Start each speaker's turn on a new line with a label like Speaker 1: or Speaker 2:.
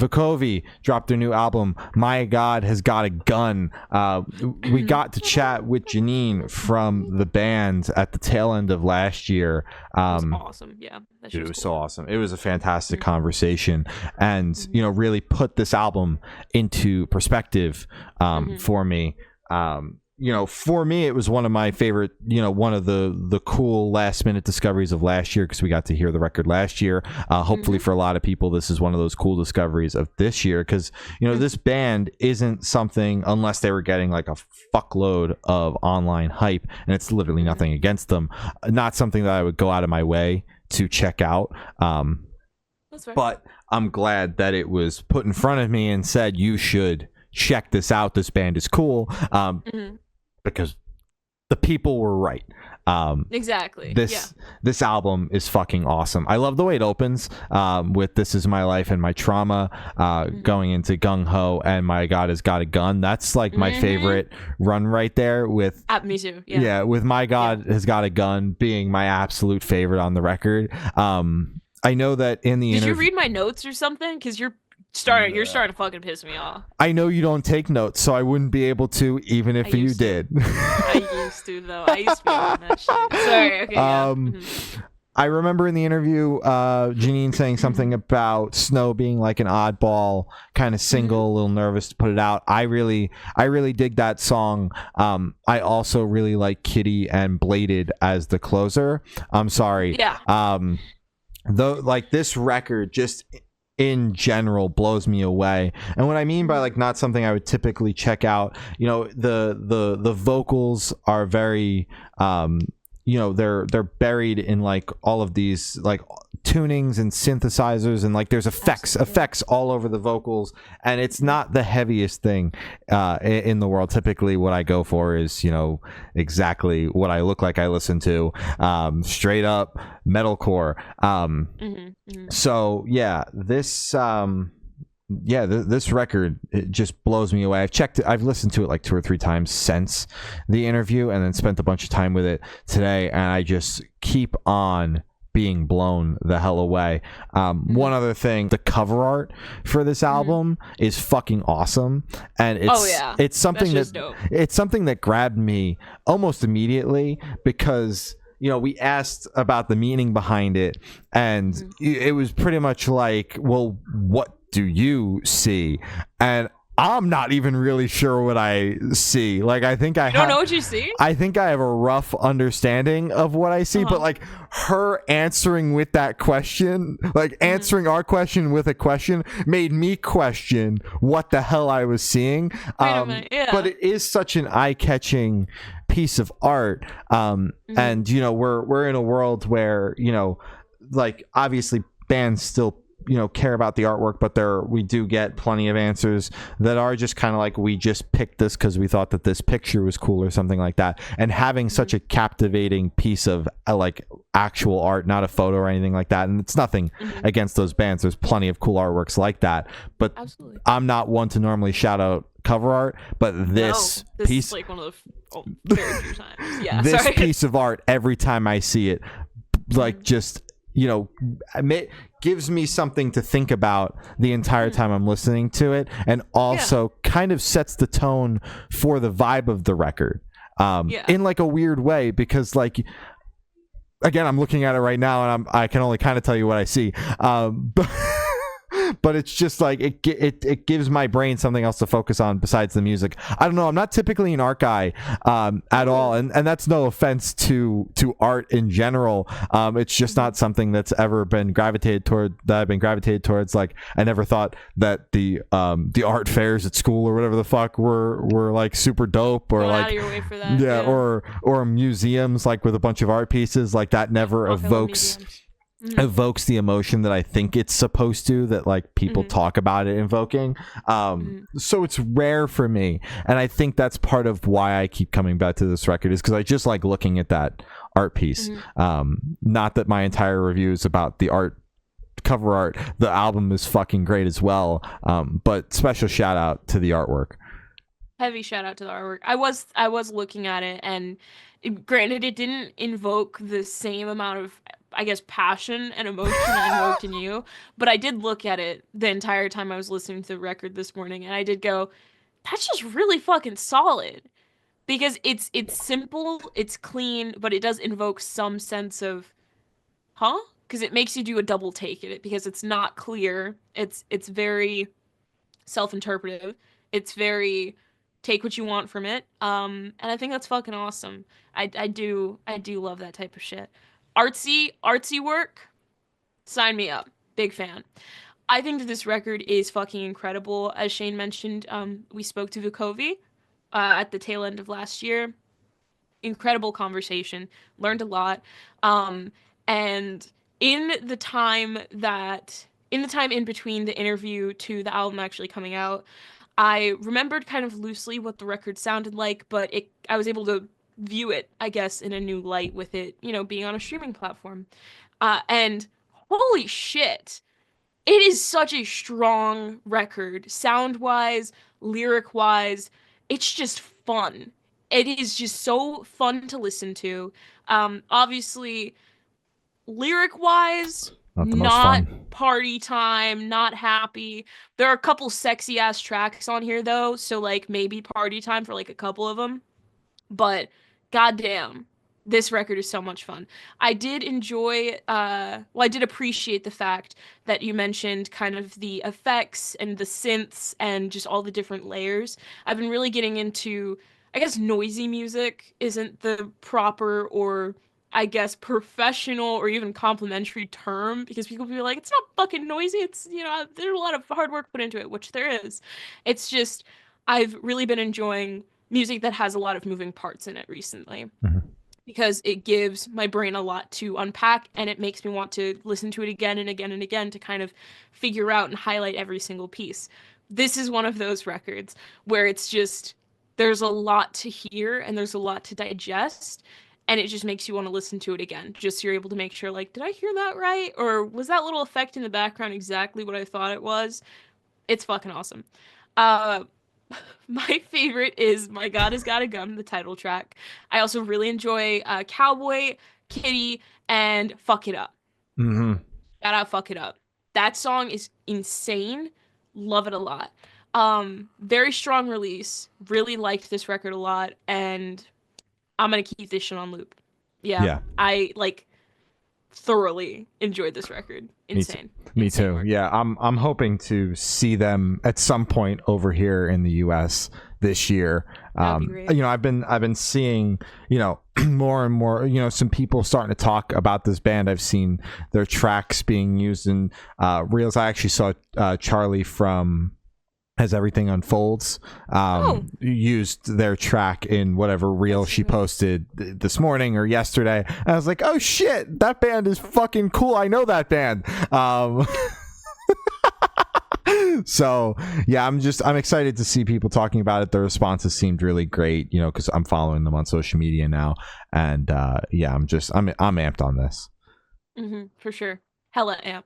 Speaker 1: VUKOVI dropped their new album, My God Has Got a Gun. We got to chat with Janine from the band at the tail end of last year.
Speaker 2: It was awesome. Yeah,
Speaker 1: it was cool. So awesome. It was a fantastic conversation, and really put this album into perspective for me. For me, it was one of my favorite, one of the cool last minute discoveries of last year, because we got to hear the record last year. Hopefully for a lot of people, this is one of those cool discoveries of this year, because, this band isn't something, unless they were getting like a fuckload of online hype, and it's literally nothing against them, not something that I would go out of my way to check out.
Speaker 2: That's fair.
Speaker 1: But I'm glad that it was put in front of me and said, you should check this out. This band is cool. Because the people were right.
Speaker 2: Exactly.
Speaker 1: This album is fucking awesome. I love the way it opens with "This Is My Life and My Trauma," going into "Gung Ho" and "My God Has Got a Gun." That's like my favorite run right there. With
Speaker 2: me too. Yeah.
Speaker 1: With "My God Has Got a Gun" being my absolute favorite on the record. I know that in the
Speaker 2: Did you read my notes or something? Because you're starting to fucking piss me off.
Speaker 1: I know you don't take notes, so I wouldn't be able to, even if you did.
Speaker 2: I used to, though. I used to be on that shit. Sorry. Okay.
Speaker 1: I remember in the interview, Janine saying something about Snow being like an oddball kind of single, a little nervous to put it out. I really dig that song. I also really like Kitty and Bladed as the closer. I'm sorry.
Speaker 2: Yeah.
Speaker 1: Though, like, this record just in general blows me away. And what I mean by like not something I would typically check out, the vocals are very they're buried in like all of these like tunings and synthesizers, and like there's effects all over the vocals, and it's not the heaviest thing in the world. Typically what I go for is exactly what I look like I listen to, straight up metalcore. So this record, it just blows me away. I've listened to it like 2 or 3 times since the interview, and then spent a bunch of time with it today, and I just keep on being blown the hell away. One other thing, the cover art for this album is fucking awesome, and it's something that grabbed me almost immediately, because we asked about the meaning behind it, and it was pretty much like, well, what do you see? And I'm not even really sure what I see. Like, I think
Speaker 2: don't know what you see?
Speaker 1: I think I have a rough understanding of what I see, but like her answering with that question, like answering our question with a question, made me question what the hell I was seeing. But it is such an eye-catching piece of art. And we're in a world where like obviously bands still care about the artwork, but we do get plenty of answers that are just kind of like, we just picked this because we thought that this picture was cool or something like that. And having such a captivating piece of like actual art, not a photo or anything like that, and it's nothing against those bands, there's plenty of cool artworks like that, but absolutely. I'm not one to normally shout out cover art, but this piece
Speaker 2: is like one of the very few times. Yeah,
Speaker 1: this piece of art, every time I see it, like just gives me something to think about the entire time I'm listening to it, and also kind of sets the tone for the vibe of the record in like a weird way, because like, again, I'm looking at it right now, and I can only kind of tell you what I see, but it's just like it gives my brain something else to focus on besides the music. I don't know, I'm not typically an art guy at all, and that's no offense to art in general. It's just not something that's ever been gravitated towards. Like, I never thought that the art fairs at school or whatever the fuck were like super dope, or like out of your way for that. Or museums like with a bunch of art pieces like that never evokes the emotion that I think it's supposed to, that like people talk about it invoking. So it's rare for me, and I think that's part of why I keep coming back to this record, is because I just like looking at that art piece. Not that my entire review is about the cover art. The album is fucking great as well, but special shout out to the artwork.
Speaker 2: Heavy shout out to the artwork. I was looking at it, and granted, it didn't invoke the same amount of, I guess, passion and emotion I invoked in you, but I did look at it the entire time I was listening to the record this morning, and I did go, that's just really fucking solid. Because it's simple, it's clean, but it does invoke some sense of, huh? Because it makes you do a double take at it because it's not clear. It's very self-interpretive. It's very take what you want from it. And I think that's fucking awesome. I do love that type of shit. Artsy work, sign me up. Big fan. I think that this record is fucking incredible. As Shane mentioned, we spoke to VUKOVI at the tail end of last year. Incredible conversation. Learned a lot. Um, and in the time that in the time in between the interview to the album actually coming out, I remembered kind of loosely what the record sounded like, but I was able to view it, I guess, in a new light with it, being on a streaming platform. And holy shit, it is such a strong record, sound wise, lyric wise. It's just fun. It is just so fun to listen to. Obviously, lyric wise,
Speaker 1: Not the most
Speaker 2: not
Speaker 1: fun.
Speaker 2: party time, not happy. There are a couple sexy ass tracks on here though, so like maybe party time for like a couple of them. But goddamn, this record is so much fun. I did enjoy, well, I did appreciate the fact that you mentioned kind of the effects and the synths and just all the different layers. I've been really getting into, I guess, noisy music isn't the proper or, I guess, professional or even complimentary term because people be like, it's not fucking noisy. It's, there's a lot of hard work put into it, which there is. It's just, I've really been enjoying music that has a lot of moving parts in it recently
Speaker 1: Mm-hmm.
Speaker 2: because it gives my brain a lot to unpack and it makes me want to listen to it again and again and again to kind of figure out and highlight every single piece. This is one of those records where it's just there's a lot to hear and there's a lot to digest and it just makes you want to listen to it again just so you're able to make sure like did I hear that right or was that little effect in the background exactly what I thought it was. It's fucking awesome. uh my favorite is My God Has Got a Gun, the title track. I also really enjoy Cowboy, Kitty, and Fuck It Up.
Speaker 1: Mm-hmm.
Speaker 2: Shout out Fuck It Up. That song is insane. Love it a lot. Very strong release. Really liked this record a lot, and I'm gonna keep this shit on loop. Yeah,
Speaker 1: Yeah.
Speaker 2: I like thoroughly enjoyed this record. Insane.
Speaker 1: Me
Speaker 2: Insane
Speaker 1: too.
Speaker 2: work.
Speaker 1: Yeah, I'm hoping to see them at some point over here in the U.S. this year.
Speaker 2: That'd be great.
Speaker 1: I've been seeing more and more some people starting to talk about this band. I've seen their tracks being used in reels. I actually saw Charlie from As Everything Unfolds used their track in whatever reel she posted this morning or yesterday. And I was like, oh shit, that band is fucking cool. I know that band. So yeah, I'm excited to see people talking about it. The responses seemed really great, because I'm following them on social media now, and yeah, I'm amped on this.
Speaker 2: For sure. Hella amped.